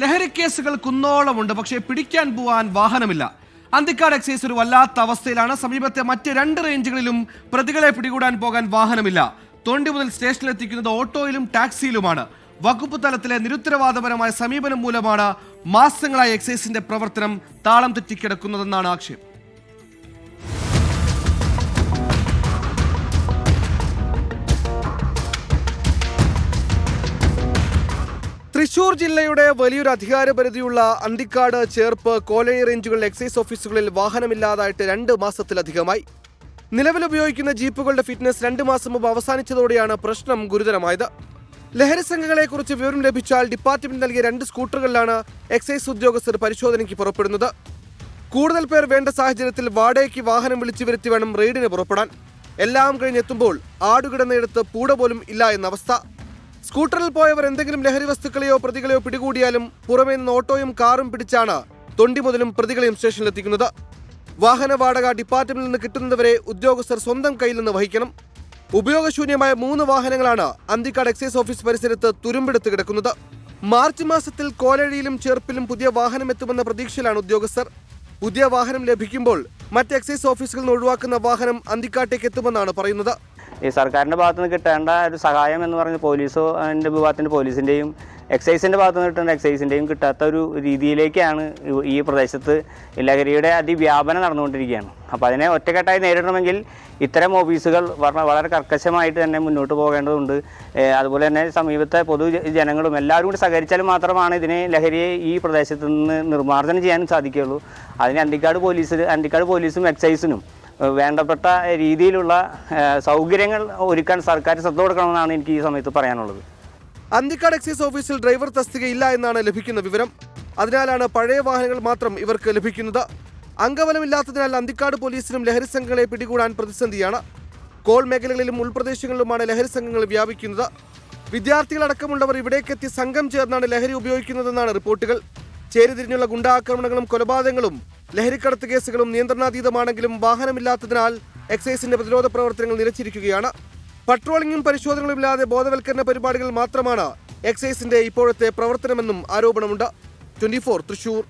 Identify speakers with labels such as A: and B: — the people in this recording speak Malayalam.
A: ലഹരിക്കേസുകൾ കുന്നോളമുണ്ട്, പക്ഷേ പിടിക്കാൻ പോവാൻ വാഹനമില്ല. അന്തിക്കാട് എക്സൈസ് ഒരു വല്ലാത്ത അവസ്ഥയിലാണ്. സമീപത്തെ മറ്റ് 2 റേഞ്ചുകളിലും പ്രതികളെ പിടികൂടാൻ പോകാൻ വാഹനമില്ല. തൊണ്ടി മുതൽ സ്റ്റേഷനിലെത്തിക്കുന്നത് ഓട്ടോയിലും ടാക്സിയിലുമാണ്. വകുപ്പ് തലത്തിലെ നിരുത്തരവാദപരമായ സമീപനം മൂലമാണ് മാസങ്ങളായി എക്സൈസിന്റെ പ്രവർത്തനം താളം തെറ്റിക്കിടക്കുന്നതെന്നാണ് ആക്ഷേപം. തൃശൂർ ജില്ലയുടെ വലിയൊരു അധികാരപരിധിയുള്ള അന്തിക്കാട്, ചേർപ്പ്, കോലഴി റേഞ്ചുകളിലെ എക്സൈസ് ഓഫീസുകളിൽ വാഹനമില്ലാതായിട്ട് 2 മാസത്തിലധികമായി. നിലവിൽ ഉപയോഗിക്കുന്ന ജീപ്പുകളുടെ ഫിറ്റ്നസ് 2 മാസം മുമ്പ് അവസാനിച്ചതോടെയാണ് പ്രശ്നം ഗുരുതരമായത്. ലഹരി സംഘങ്ങളെക്കുറിച്ച് വിവരം ലഭിച്ചാൽ ഡിപ്പാർട്ട്മെന്റ് നൽകിയ 2 സ്കൂട്ടറുകളിലാണ് എക്സൈസ് ഉദ്യോഗസ്ഥർ പരിശോധനയ്ക്ക് പുറപ്പെടുന്നത്. കൂടുതൽ പേർ വേണ്ട സാഹചര്യത്തിൽ വാടകയ്ക്ക് വാഹനം വിളിച്ചു വരുത്തി വേണം റെയ്ഡിന് പുറപ്പെടാൻ. എല്ലാം കഴിഞ്ഞെത്തുമ്പോൾ ആടുകിടന്നിടത്ത് പൂട പോലും ഇല്ല എന്ന അവസ്ഥ. സ്കൂട്ടറിൽ പോയവർ എന്തെങ്കിലും ലഹരി വസ്തുക്കളെയോ പ്രതികളെയോ പിടികൂടിയാലും പുറമേ നിന്ന് ഓട്ടോയും കാറും പിടിച്ചാണ് തൊണ്ടി മുതലും പ്രതികളെയും സ്റ്റേഷനിലെത്തിക്കുന്നത്. വാഹന വാടക ഡിപ്പാർട്ട്മെന്റിൽ നിന്ന് കിട്ടുന്നതുവരെ ഉദ്യോഗസ്ഥർ സ്വന്തം കയ്യിൽ നിന്ന് വഹിക്കണം. ഉപയോഗശൂന്യമായ 3 വാഹനങ്ങളാണ് അന്തിക്കാട് എക്സൈസ് ഓഫീസ് പരിസരത്ത് തുരുമ്പെടുത്ത് കിടക്കുന്നത്. മാർച്ച് മാസത്തിൽ കോലഴിയിലും ചേർപ്പിലും പുതിയ വാഹനം എത്തുമെന്ന പ്രതീക്ഷയിലാണ് ഉദ്യോഗസ്ഥർ. പുതിയ വാഹനം ലഭിക്കുമ്പോൾ മറ്റ് എക്സൈസ് ഓഫീസുകളിൽ നിന്ന് ഒഴിവാക്കുന്ന വാഹനം അന്തിക്കാട്ടേക്ക് എത്തുമെന്നാണ് പറയുന്നത്.
B: ഈ സർക്കാരിൻ്റെ ഭാഗത്ത് നിന്ന് കിട്ടേണ്ട ഒരു സഹായം എന്ന് പറഞ്ഞ് പോലീസിൻ്റെ വിഭാഗത്തിൻ്റെ പോലീസിൻ്റെയും എക്സൈസിൻ്റെ ഭാഗത്ത് നിന്ന് കിട്ടേണ്ട എക്സൈസിൻ്റെയും കിട്ടാത്ത ഒരു രീതിയിലേക്കാണ് ഈ പ്രദേശത്ത് ലഹരിയുടെ അതിവ്യാപനം നടന്നുകൊണ്ടിരിക്കുകയാണ്. അപ്പോൾ അതിനെ ഒറ്റക്കെട്ടായി നേരിടണമെങ്കിൽ ഇത്തരം ഓഫീസുകൾ വളരെ കർക്കശമായിട്ട് തന്നെ മുന്നോട്ട് പോകേണ്ടതുണ്ട്. അതുപോലെ തന്നെ സമീപത്തെ പൊതുജനങ്ങളും എല്ലാവരും കൂടി സഹകരിച്ചാൽ മാത്രമാണ് ഇതിനെ ലഹരിയെ ഈ പ്രദേശത്ത് നിന്ന് നിർമ്മാർജ്ജനം ചെയ്യാനും സാധിക്കുകയുള്ളൂ. അതിന് അന്തിക്കാട് പോലീസും എക്സൈസിനും വേണ്ടപ്പെട്ട രീതിയിലുള്ള സൗകര്യങ്ങൾ ഒരുക്കാൻ സർക്കാർ ശ്രദ്ധ കൊടുക്കണമെന്നാണ് എനിക്ക് ഈ സമയത്ത് പറയാനുള്ളത്.
A: അന്തിക്കാട് എക്സൈസ് ഓഫീസിൽ ഡ്രൈവർ തസ്തികയില്ല എന്നാണ് ലഭിക്കുന്ന വിവരം. അതിനാലാണ് പഴയ വാഹനങ്ങൾ മാത്രം ഇവർക്ക് ലഭിക്കുന്നത്. അംഗബലമില്ലാത്തതിനാൽ അന്തിക്കാട് പോലീസിനും ലഹരി സംഘങ്ങളെ പിടികൂടാൻ പ്രതിസന്ധിയാണ്. കോൾ മേഖലകളിലും ഉൾപ്രദേശങ്ങളിലുമാണ് ലഹരി സംഘങ്ങൾ വ്യാപിക്കുന്നത്. വിദ്യാർത്ഥികളടക്കമുള്ളവർ ഇവിടേക്കെത്തി സംഘം ചേർന്നാണ് ലഹരി ഉപയോഗിക്കുന്നതെന്നാണ് റിപ്പോർട്ടുകൾ. ചേരിതിരിഞ്ഞുള്ള ഗുണ്ടാക്രമണങ്ങളും കൊലപാതകങ്ങളും ലഹരിക്കടത്ത് കേസുകളും നിയന്ത്രണാതീതമാണെങ്കിലും വാഹനമില്ലാത്തതിനാൽ എക്സൈസിന്റെ പ്രതിരോധ പ്രവർത്തനങ്ങൾ നിലച്ചിരിക്കുകയാണ്. പട്രോളിംഗും പരിശോധനകളും ഇല്ലാതെ ബോധവൽക്കരണ പരിപാടികൾ മാത്രമാണ് എക്സൈസിന്റെ ഇപ്പോഴത്തെ പ്രവർത്തനമെന്നും ആരോപണമുണ്ട്. 24 തൃശൂർ.